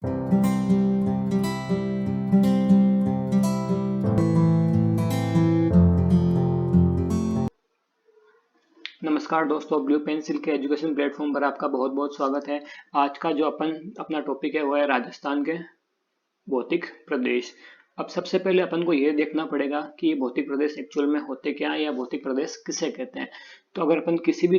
नमस्कार दोस्तों, blue pencil के एजुकेशन प्लेटफॉर्म पर आपका बहुत बहुत स्वागत है। आज का जो अपना टॉपिक है वो है राजस्थान के भौतिक प्रदेश। अब सबसे पहले अपन को ये देखना पड़ेगा कि ये भौतिक प्रदेश एक्चुअल में होते क्या है या भौतिक प्रदेश किसे कहते हैं। तो अगर अपन किसी भी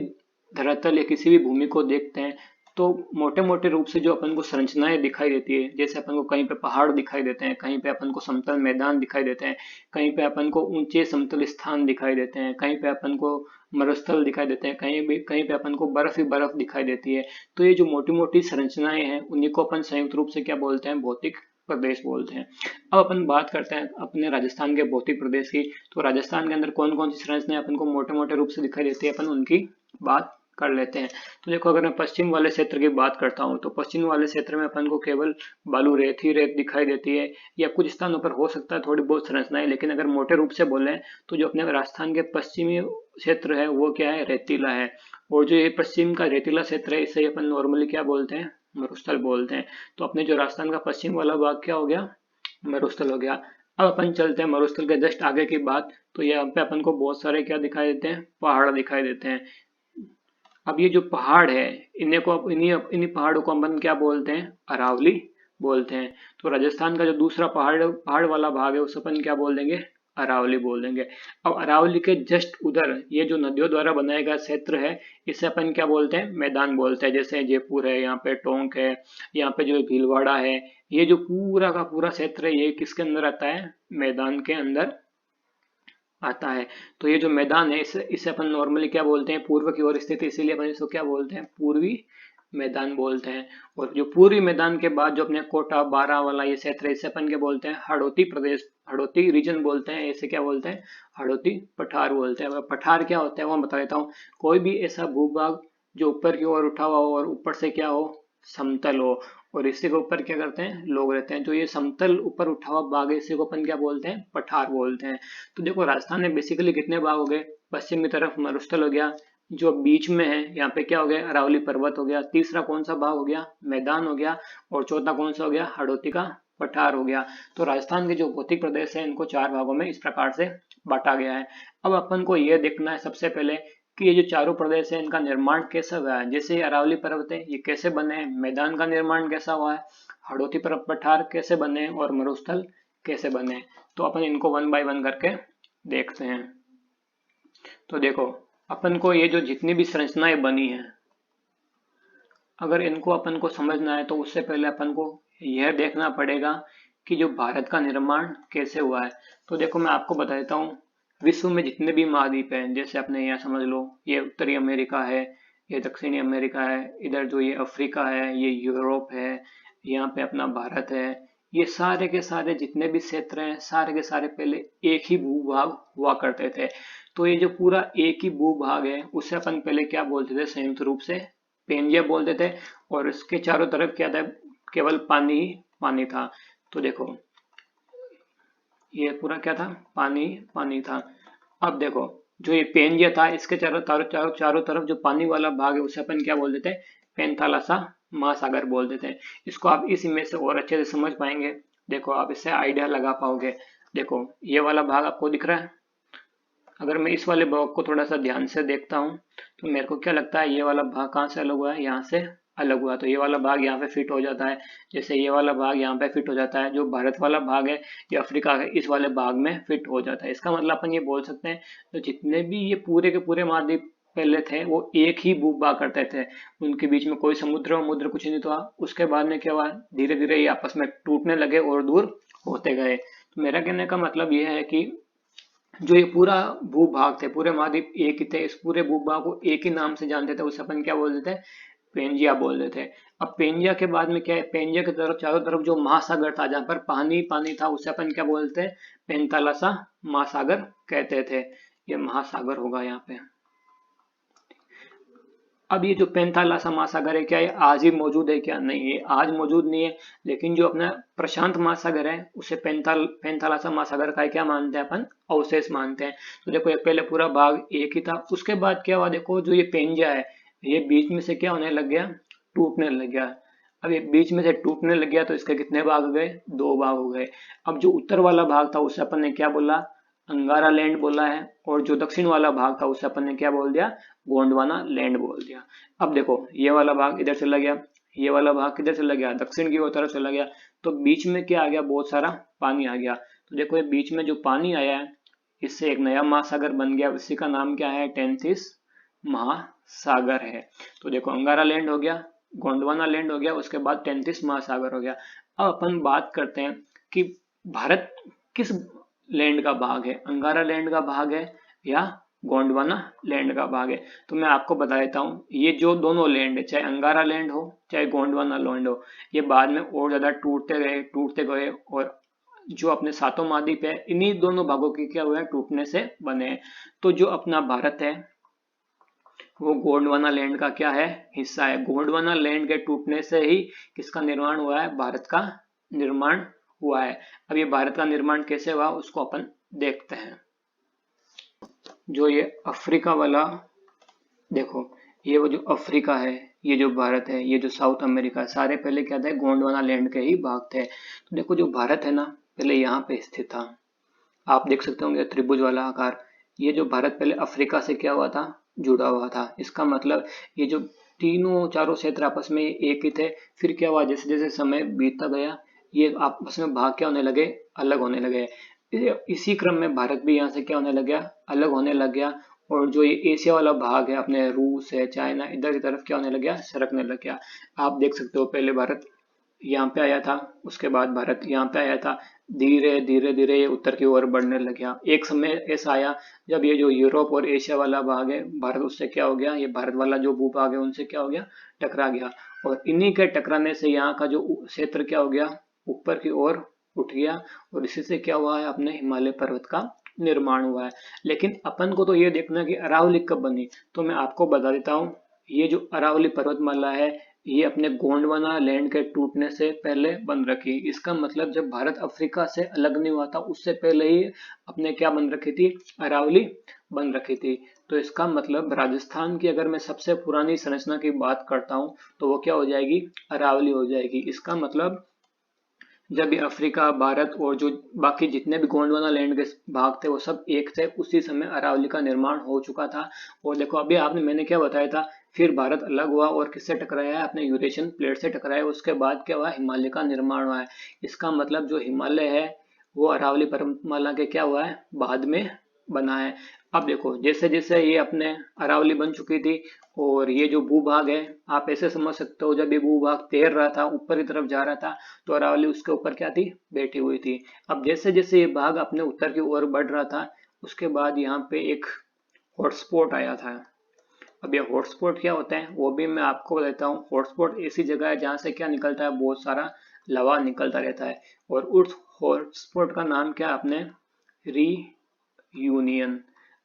धरातल या किसी भी भूमि को देखते हैं तो मोटे मोटे रूप से जो अपन को संरचनाएं दिखाई देती है, जैसे अपन को कहीं पे पहाड़ दिखाई देते हैं, कहीं पे अपन को समतल मैदान दिखाई देते हैं, कहीं पे अपन को ऊंचे समतल स्थान दिखाई देते हैं, कहीं पे अपन को मरुस्थल दिखाई देते हैं, कहीं पे अपन को बर्फ ही बर्फ दिखाई देती है। तो ये जो मोटी मोटी संरचनाएं हैं उन्हीं को अपन संयुक्त रूप से क्या बोलते हैं, भौतिक प्रदेश बोलते हैं। अब अपन बात करते हैं अपने राजस्थान के भौतिक प्रदेश की। तो राजस्थान के अंदर कौन कौन सी संरचनाएं अपन को मोटे मोटे रूप से दिखाई देती है, अपन उनकी बात कर लेते हैं। तो देखो, अगर मैं पश्चिम वाले क्षेत्र की बात करता हूँ तो पश्चिम वाले क्षेत्र में अपन को केवल बालू रेत ही रेत दिखाई देती है, या कुछ स्थानों पर हो सकता है थोड़ी बहुत संरचनाएं, लेकिन अगर मोटे रूप से बोले तो जो अपने राजस्थान के पश्चिमी क्षेत्र है वो क्या है, रेतीला है। और जो ये पश्चिम का रेतीला क्षेत्र है इसे अपन नॉर्मली क्या बोलते हैं, मरुस्थल बोलते हैं। तो अपने जो राजस्थान का पश्चिम वाला भाग क्या हो गया, मरुस्थल हो गया। अब अपन चलते हैं मरुस्थल के जस्ट आगे की बात। तो यहाँ पे अपन को बहुत सारे क्या दिखाई देते हैं, पहाड़ दिखाई देते हैं। अब ये जो पहाड़ है, इन्हें को इन्हीं इन्हीं पहाड़ों को अपन क्या बोलते हैं, अरावली बोलते हैं। तो राजस्थान का जो दूसरा पहाड़ पहाड़ वाला भाग है उसे अपन क्या बोल देंगे, अरावली बोल देंगे। अब अरावली के जस्ट उधर ये जो नदियों द्वारा बनाया गया क्षेत्र है इसे अपन क्या बोलते हैं, मैदान बोलते हैं। जैसे जयपुर है, यहाँ पे टोंक है, यहाँ पे जो भीलवाड़ा है, ये जो पूरा का पूरा क्षेत्र है ये किसके अंदर आता है, मैदान के अंदर आता है। तो ये जो मैदान है इसे अपन नॉर्मली क्या बोलते हैं, पूर्व की ओर स्थित, इसीलिए अपन इसको क्या बोलते हैं, पूर्वी मैदान बोलते हैं। और जो पूर्वी मैदान के बाद जो अपने कोटा बारा वाला ये क्षेत्र है इसे अपन क्या बोलते हैं, हाड़ौती प्रदेश, हाड़ौती रीजन बोलते हैं। इसे क्या बोलते हैं, हाड़ौती पठार बोलते हैं। पठार क्या होता है वो मैं बता देता हूँ। कोई भी ऐसा भूभाग जो ऊपर की ओर उठा हुआ हो और ऊपर से क्या हो, समतल हो, और इसी के ऊपर क्या करते हैं, लोग रहते हैं। जो ये समतल ऊपर उठा हुआ भाग है इसी को अपन क्या बोलते हैं, पठार बोलते हैं। तो देखो, राजस्थान में बेसिकली कितने भाग हो गए, पश्चिम की तरफ मरुस्थल हो गया, जो बीच में है यहाँ पे क्या हो गया, अरावली पर्वत हो गया, तीसरा कौन सा भाग हो गया, मैदान हो गया, और चौथा कौन सा हो गया, हाड़ौती का पठार हो गया। तो राजस्थान के जो भौतिक प्रदेश है इनको चार भागों में इस प्रकार से बांटा गया है। अब अपन को यह देखना है सबसे पहले कि ये जो चारों प्रदेश है इनका निर्माण कैसा हुआ है। जैसे ये अरावली पर्वत है ये कैसे बने, मैदान का निर्माण कैसा हुआ है, हाड़ौती पर्वत पठार कैसे बने, और मरुस्थल कैसे बने। तो अपन इनको वन बाय वन करके देखते हैं। तो देखो, अपन को ये जो जितनी भी संरचनाएं बनी है, अगर इनको अपन को समझना है तो उससे पहले अपन को यह देखना पड़ेगा कि जो भारत का निर्माण कैसे हुआ है। तो देखो, मैं आपको बता देता हूँ, विश्व में जितने भी महाद्वीप हैं, जैसे अपने यहाँ समझ लो ये उत्तरी अमेरिका है, ये दक्षिणी अमेरिका है, इधर जो ये अफ्रीका है, ये यूरोप है, यहाँ पे अपना भारत है, ये सारे के सारे जितने भी क्षेत्र हैं सारे के सारे पहले एक ही भूभाग हुआ करते थे। तो ये जो पूरा एक ही भूभाग है उसे अपन पहले क्या बोलते थे, संयुक्त रूप से पेंजिया बोलते थे। और इसके चारों तरफ क्या था, केवल पानी ही पानी था। तो देखो, ये पूरा क्या था, पानी पानी था। अब देखो, जो ये पेंजिया था इसके चारों तरफ जो पानी वाला भाग है उसे अपन क्या बोलते थे, पेंथालासा महासागर बोलते थे। इसको आप इस इमेज से और अच्छे से समझ पाएंगे। देखो, आप इससे आइडिया लगा पाओगे। देखो, ये वाला भाग आपको दिख रहा है। अगर मैं इस वाले भाग को थोड़ा सा ध्यान से देखता हूँ तो मेरे को क्या लगता है, ये वाला भाग कहाँ से अलग हुआ है, यहाँ से अलग हुआ। तो ये वाला भाग यहाँ पे फिट हो जाता है, जैसे ये वाला भाग यहाँ पे फिट हो जाता है। जो भारत वाला भाग है, ये अफ्रीका है, इस वाले भाग में फिट हो जाता है। इसका मतलब अपन ये बोल सकते हैं, तो जितने भी ये पूरे के पूरे महाद्वीप पहले थे वो एक ही भूभाग करते थे, उनके बीच में कोई समुद्र वमुद्र कुछ नहीं था। उसके बाद में क्या हुआ, धीरे धीरे ये आपस में टूटने लगे और दूर होते गए। तो मेरा कहने का मतलब ये है कि जो ये पूरा भूभाग थे, पूरे महाद्वीप एक ही थे, इस पूरे भूभाग को एक ही नाम से जानते थे, उसे अपन क्या बोलते थे, पेंजिया बोलते थे। अब पेंजिया के बाद में क्या है, पेंजिया की तरफ चारों तरफ जो महासागर था जहाँ पर पानी पानी था उसे अपन क्या बोलते हैं, पेंथालासा महासागर कहते थे। ये महासागर होगा यहाँ पे। अब ये जो पेंथालासा महासागर है, क्या ये आज ही मौजूद है, क्या नहीं, ये आज मौजूद नहीं है। लेकिन जो अपना प्रशांत महासागर है उसे पेंथालासा महासागर का क्या मानते हैं अपन, अवशेष मानते हैं। तो देखो, ये पहले पूरा भाग एक ही था, उसके बाद क्या हुआ, देखो जो ये पेंजिया है ये बीच में से क्या होने लग गया, टूटने लग गया। अब ये बीच में से टूटने लग गया तो इसके कितने भाग हो गए, 2 भाग हो गए। अब जो उत्तर वाला भाग था उसे अपन ने क्या बोला, अंगारा लैंड बोला है, और जो दक्षिण वाला भाग था उसे अपन ने क्या बोल दिया, गोंडवाना लैंड बोल दिया। अब देखो ये वाला भाग इधर चला गया, ये वाला भाग किधर चला गया, दक्षिण की ओर तरफ चला गया, तो बीच में क्या आ गया, बहुत सारा पानी आ गया। तो देखो ये बीच में जो पानी आया है इससे एक नया महासागर बन गया, उसी का नाम क्या है, टेंथिस महासागर है। तो देखो अंगारा लैंड हो गया, गोंडवाना लैंड हो गया, उसके बाद टेंथिस महासागर हो गया। अब अपन बात करते हैं कि भारत किस लैंड का भाग है, अंगारा लैंड का भाग है या गोंडवाना लैंड का भाग है। तो मैं आपको बता देता हूँ, ये जो दोनों लैंड है, चाहे अंगारा लैंड हो चाहे गोंडवाना लैंड हो, ये बाद में और ज्यादा टूटते गए, और जो अपने सातों महाद्वीप है इन्हीं दोनों भागों के क्या हुआ है, टूटने से बने हैं। तो जो अपना भारत है वो गोंडवाना लैंड का क्या है, हिस्सा है। गोंडवाना लैंड के टूटने से ही किसका निर्माण हुआ है, भारत का निर्माण हुआ है। अब ये भारत का निर्माण कैसे हुआ उसको अपन देखते हैं। जो ये अफ्रीका वाला, देखो ये वो जो अफ्रीका है, ये जो भारत है, ये जो साउथ अमेरिका है, सारे पहले क्या थे, गोंडवाना लैंड के ही भाग थे। तो देखो जो भारत है ना, पहले यहाँ पे स्थित था, आप देख सकते होंगे त्रिभुज वाला आकार। ये जो भारत पहले अफ्रीका से क्या हुआ था, जुड़ा हुआ था। इसका मतलब ये जो तीनों चारों क्षेत्र आपस में एक ही थे, फिर क्या हुआ, जैसे जैसे समय बीतता गया ये आपस में भाग क्या होने लगे, अलग होने लगे। इसी क्रम में भारत भी यहाँ से क्या होने लग गया, अलग होने लग गया। और जो ये एशिया वाला भाग है, अपने रूस है, चाइना, इधर की तरफ क्या होने लग गया, सरकने लग गया। आप देख सकते हो पहले भारत यहाँ पे आया था, उसके बाद भारत यहाँ पे आया था, धीरे धीरे धीरे ये उत्तर की ओर बढ़ने लग गया। एक समय ऐसा आया जब ये जो यूरोप और एशिया वाला भाग है भारत, उससे क्या हो गया, ये भारत वाला जो भूभाग है उनसे क्या हो गया, टकरा गया। और इन्हीं के टकराने से यहाँ का जो क्षेत्र क्या हो गया, ऊपर की ओर उठ गया, और इसी से क्या हुआ है, अपने हिमालय पर्वत का निर्माण हुआ है। लेकिन अपन को तो ये देखना है कि अरावली कब बनी, तो मैं आपको बता देता हूँ, ये जो अरावली पर्वतमाला है ये अपने गोंडवाना लैंड के टूटने से पहले बन रखी। इसका मतलब जब भारत अफ्रीका से अलग नहीं हुआ था उससे पहले ही अपने क्या बन रखी थी, अरावली बन रखी थी। तो इसका मतलब राजस्थान की अगर मैं सबसे पुरानी संरचना की बात करता हूँ तो वो क्या हो जाएगी, अरावली हो जाएगी। इसका मतलब जब ये अफ्रीका, भारत और जो बाकी जितने भी गोंडवाना लैंड के भाग थे वो सब एक थे, उसी समय अरावली का निर्माण हो चुका था। और देखो अभी आपने, मैंने क्या बताया था, फिर भारत अलग हुआ और किससे टकराया है, अपने यूरेशियन प्लेट से टकराया, उसके बाद क्या हुआ, हिमालय का निर्माण हुआ है। इसका मतलब जो हिमालय है वो अरावली पर्वतमाला के क्या हुआ है, बाद में बना है। अब देखो जैसे जैसे ये अपने अरावली बन चुकी थी, और ये जो भूभाग है आप ऐसे समझ सकते हो, जब ये भूभाग तैर रहा था, ऊपर की तरफ जा रहा था, तो अरावली उसके ऊपर क्या थी, बैठी हुई थी। अब जैसे जैसे ये भाग अपने उत्तर की ओर बढ़ रहा था, उसके बाद यहाँ पे एक हॉटस्पॉट आया था। अब ये हॉटस्पॉट क्या होता है वो भी मैं आपको बताता हूँ। हॉटस्पॉट ऐसी जगह है जहाँ से क्या निकलता है, बहुत सारा लवा निकलता रहता है, और उस हॉटस्पॉट का नाम क्या है, अपने रीयूनियन।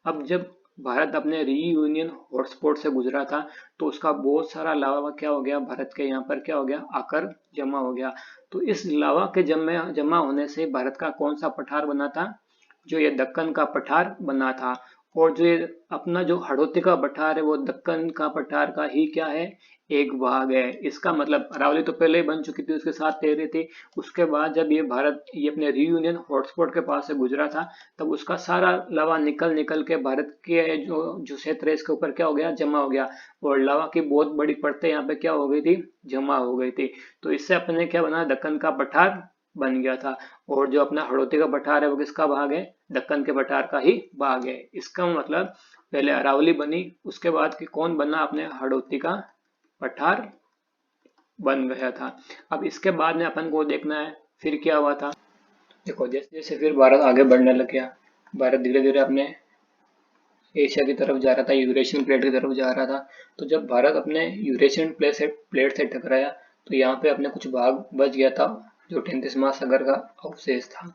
अब जब भारत अपने रीयूनियन हॉटस्पॉट से गुजरा था तो उसका बहुत सारा लावा क्या हो गया, भारत के यहाँ पर क्या हो गया, आकर जमा हो गया। तो इस लावा के जमा होने से भारत का कौन सा पठार बना था, जो ये दक्कन का पठार बना था। और जो ये अपना जो हड़ौती का पठार है वो दक्कन का पठार का ही क्या है, एक भाग है। इसका मतलब अरावली तो पहले ही बन चुकी थी, उसके साथ तैरी थी। उसके बाद जब ये भारत ये अपने रीयूनियन हॉटस्पॉट के पास से गुजरा था, तब उसका सारा लावा निकल निकल के भारत के जो जो क्षेत्र है इसके ऊपर क्या हो गया, जमा हो गया। और लावा की बहुत बड़ी परतें यहाँ पे क्या हो गई थी, जमा हो गई थी। तो इससे अपने क्या बना, दक्कन का पठार बन गया था। और जो अपना हड़ौती का पठार है वो किसका भाग है, दक्कन के पठार का ही भाग है। इसका मतलब पहले अरावली बनी, उसके बाद कि कौन बना, अपने हड़ौती का पठार बन गया था। अब इसके बाद में अपन को देखना है फिर क्या हुआ था। देखो जैसे जैसे फिर भारत आगे बढ़ने लग गया, भारत धीरे धीरे अपने एशिया की तरफ जा रहा था, यूरेशियन प्लेट की तरफ जा रहा था। तो जब भारत अपने यूरेशियन प्लेट से टकराया तो यहाँ पे अपने कुछ भाग बच गया था, जो टेंथिस महासागर का अवशेष था।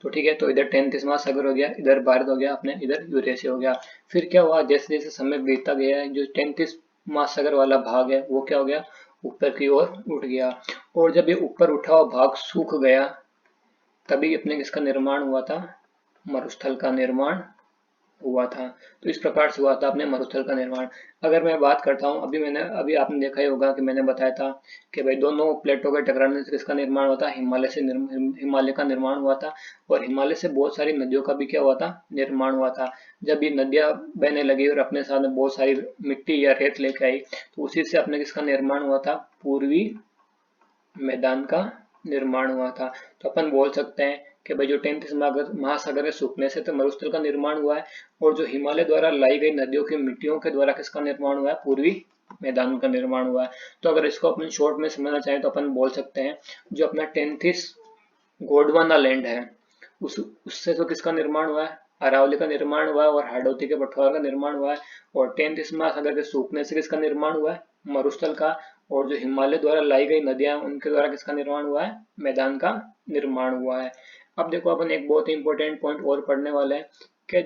तो ठीक है, तो इधर टेंथिस महासागर हो गया, इधर भारत हो गया, अपने इधर यूरेशिया हो गया। फिर क्या हुआ, जैसे जैसे समय बीतता गया है, जो टेंथिस महासागर वाला भाग है वो क्या हो गया, ऊपर की ओर उठ गया। और जब ये ऊपर उठा हुआ भाग सूख गया, तभी अपने किसका निर्माण हुआ था, मरुस्थल का निर्माण हुआ था। तो इस प्रकार से हुआ था अपने मरुस्थल का निर्माण। अगर मैं बात करता हूँ, अभी आपने देखा ही होगा कि मैंने बताया था कि भाई दोनों प्लेटों के टकराने से किसका निर्माण हुआ था, हिमालय का निर्माण हुआ था। और हिमालय से बहुत सारी नदियों का भी क्या हुआ था, निर्माण हुआ था। जब ये नदियां बहने लगी और अपने साथ में बहुत सारी मिट्टी या रेत लेके आई, तो उसी से अपने किसका निर्माण हुआ था, पूर्वी मैदान का निर्माण हुआ था। तो अपन बोल सकते हैं कि भाई जो 33 महासागर के सूखने से तो मरुस्थल का निर्माण हुआ है, और जो हिमालय द्वारा लाई गई नदियों की मिट्टियों के द्वारा किसका निर्माण हुआ है, पूर्वी मैदान का निर्माण हुआ है। तो अगर इसको अपन शॉर्ट में समझना चाहें तो अपन बोल सकते हैं जो अपना 33 गोंडवाना लैंड है, उससे तो किसका निर्माण हुआ है, अरावली का निर्माण हुआ है, और हाड़ौती के पठौर का निर्माण हुआ है। और 33 महासागर के सूखने से किसका निर्माण हुआ है, मरुस्थल का। और जो हिमालय द्वारा लाई गई नदियां उनके द्वारा किसका निर्माण हुआ है, मैदान का निर्माण हुआ है। अब देखो अपन एक बहुत ही इंपॉर्टेंट पॉइंट और पढ़ने वाले हैं कि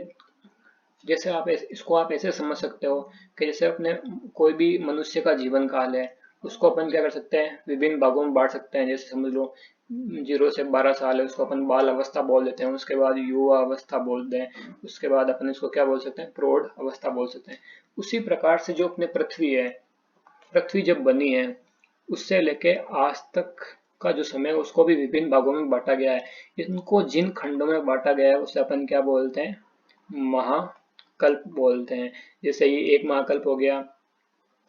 जैसे इसको आप ऐसे समझ सकते हो कि जैसे अपने कोई भी मनुष्य का जीवन काल है, उसको अपन क्या कर सकते हैं, विभिन्न भागों में बांट सकते हैं। जैसे समझ लो 0 से 12 साल है, उसको अपन बाल अवस्था बोल देते हैं, उसके बाद युवा अवस्था बोलते हैं, उसके बाद अपन इसको क्या बोल सकते हैं, प्रौढ़ अवस्था बोल सकते हैं। उसी प्रकार से जो अपने पृथ्वी है, पृथ्वी जब बनी है उससे लेके आज तक का जो समय है उसको भी विभिन्न भागों में बांटा गया है। इनको जिन खंडों में बांटा गया है उसे अपन क्या बोलते हैं, महाकल्प बोलते हैं। जैसे ये एक महाकल्प हो गया,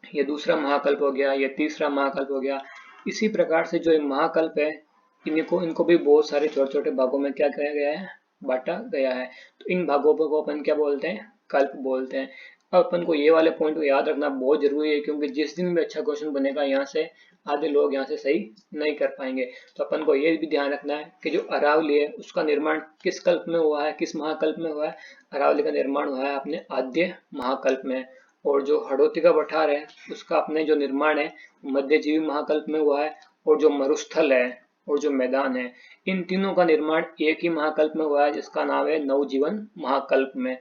ये दूसरा महाकल्प हो गया, ये तीसरा महाकल्प हो गया। इसी प्रकार से जो ये महाकल्प है, इनको भी बहुत सारे छोटे छोटे भागों में क्या किया गया है, बांटा गया है। तो इन भागों को अपन क्या बोलते हैं, कल्प बोलते हैं। अब अपन को ये वाले पॉइंट को याद रखना बहुत जरूरी है, क्योंकि जिस दिन भी अच्छा क्वेश्चन बनेगा यहाँ से आधे लोग यहाँ से सही नहीं कर पाएंगे। तो अपन को ये भी ध्यान रखना है कि जो अरावली है उसका निर्माण किस कल्प में हुआ है, किस महाकल्प में हुआ है। अरावली का निर्माण हुआ है अपने आद्य महाकल्प में। और जो हड़ौती का पठार है उसका अपने जो निर्माण है मध्यजीवी महाकल्प में हुआ है। और जो मरुस्थल है और जो मैदान है, इन तीनों का निर्माण एक ही महाकल्प में हुआ है जिसका नाम है नवजीवन महाकल्प में।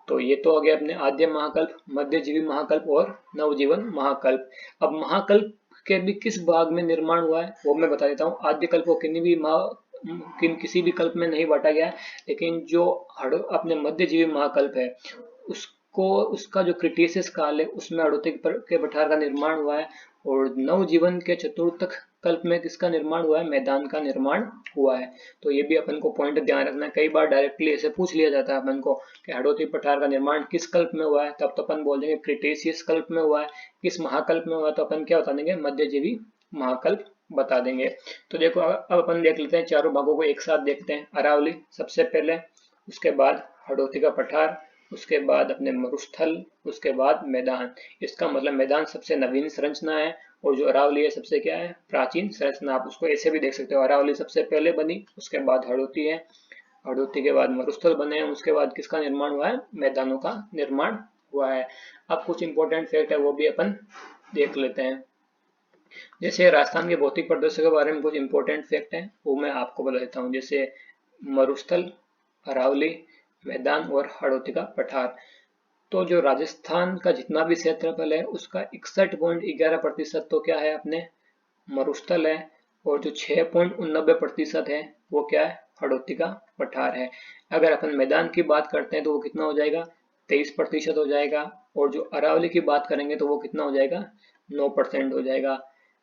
तो ये तो हो गया अपने आद्य महाकल्प, मध्यजीवी महाकल्प और नवजीवन महाकल्प। अब महाकल्प के भी किस भाग में निर्माण हुआ है वो मैं बता देता हूँ। आद्य कल्प को किसी भी कल्प में नहीं बांटा गया है, लेकिन जो अपने मध्यजीवी महाकल्प है उसको, उसका जो क्रिटेशियस काल है उसमें हड़ौती के पठार का निर्माण हुआ है। और नवजीवन के चतुर्थक कल्प में किसका निर्माण हुआ है, मैदान का निर्माण हुआ है। तो ये भी अपन को पॉइंट ध्यान रखना है। कई बार डायरेक्टली ऐसे पूछ लिया जाता है अपन को कि हड़ौती पठार का निर्माण किस कल्प में हुआ है, तब तो अपन बोल देंगे क्रिटेशियस कल्प में हुआ है। किस महाकल्प में हुआ है तो अपन क्या बता देंगे, मध्यजीवी महाकल्प बता देंगे। तो देखो अब अपन देख लेते हैं चारों भागों को एक साथ देखते हैं। अरावली सबसे पहले, उसके बाद हड़ौती का पठार, उसके बाद अपने मरुस्थल, उसके बाद मैदान। इसका मतलब मैदान सबसे नवीन संरचना है और जो अरावली है सबसे क्या है, प्राचीन संरचना। आप उसको ऐसे भी देख सकते हो, अरावली सबसे पहले बनी, उसके बाद हड़ौती है, हड़ौती के बाद मरुस्थल बने हैं, उसके बाद किसका निर्माण हुआ है, मैदानों का निर्माण हुआ है। अब कुछ इंपॉर्टेंट फैक्ट है वो भी अपन देख लेते हैं। जैसे राजस्थान के भौतिक प्रदर्शन के बारे में कुछ इंपॉर्टेंट फैक्ट है वो मैं आपको बता देता हूँ। जैसे मरुस्थल, अरावली, मैदान और हड़ौती का पठार। तो जो राजस्थान का जितना भी क्षेत्रफल है उसका 61.11% तो क्या है, अपने मरुस्थल है। और जो 6.89% है वो क्या है, हड़ौती का पठार है। अगर अपन मैदान की बात करते हैं तो वो कितना हो जाएगा, 23% हो जाएगा। और जो अरावली की बात करेंगे तो वो कितना हो जाएगा, 9% हो जाएगा।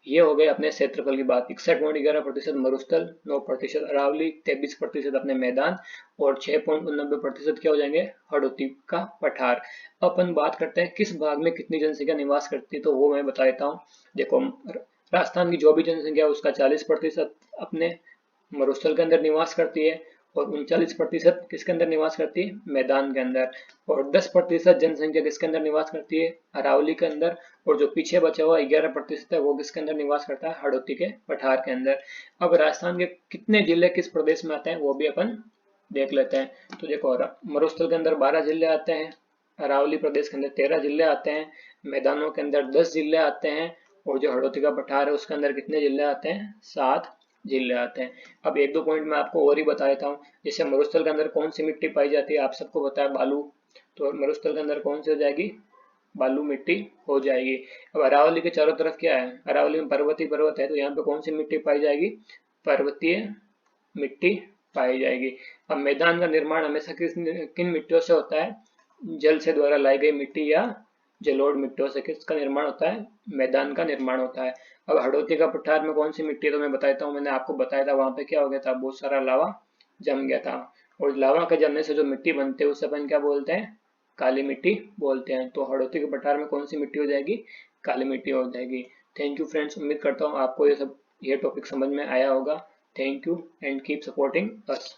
ये हो गए अपने क्षेत्रफल की बात। 61.11% मरुस्थल, 9% अरावली, 23% अपने मैदान और 6.89% क्या हो जाएंगे, हड़ौती का पठार। अपन बात करते हैं किस भाग में कितनी जनसंख्या निवास करती है, तो वो मैं बता देता हूँ। देखो राजस्थान की जो भी जनसंख्या है उसका 40% अपने मरुस्थल के अंदर निवास करती है और 39% किसके अंदर निवास करती है, मैदान के अंदर। और 10% जनसंख्या किसके अंदर निवास करती है, अरावली के अंदर। और जो पीछे बचा हुआ 11% है वो किसके अंदर निवास करता है, हड़ौती के पठार के अंदर। अब राजस्थान के कितने जिले किस प्रदेश में आते हैं वो भी अपन देख लेते हैं। तो देखो मरुस्थल के अंदर 12 जिले आते हैं, अरावली प्रदेश के अंदर 13 जिले आते हैं, मैदानों के अंदर 10 जिले आते हैं, और जो हड़ौती का पठार है उसके अंदर कितने जिले आते हैं, 7 जिले आते हैं। अब एक दो पॉइंट मैं आपको और ही बता देता हूँ। जैसे मरुस्थल के अंदर कौन सी मिट्टी पाई जाती है, आप सबको पता है, बालू। तो मरुस्थल के अंदर कौन सी हो जाएगी, बालू मिट्टी हो जाएगी। अब अरावली के चारों तरफ क्या है, अरावली में पर्वतीय पर्वत है, तो यहाँ पे कौन सी मिट्टी पाई जाएगी, पर्वतीय मिट्टी पाई जाएगी। अब मैदान का निर्माण हमेशा किन मिट्टियों से होता है, जल से द्वारा लाई गई मिट्टी या जलोढ़ मिट्टियों से किसका निर्माण होता है? मैदान का निर्माण होता है। अब हड़ौती का पठार में कौन सी मिट्टी है तो मैं बताता हूँ। मैंने आपको बताया था वहां पे क्या हो गया था, बहुत सारा लावा जम गया था। और लावा के जमने से जो मिट्टी बनती है उसे अपन क्या बोलते हैं? काली मिट्टी बोलते हैं। तो हड़ौती के पठार में कौन सी मिट्टी हो जाएगी? काली मिट्टी हो जाएगी। थैंक यू फ्रेंड्स, उम्मीद करता हूँ आपको ये टॉपिक समझ में आया होगा। Thank you and keep supporting us.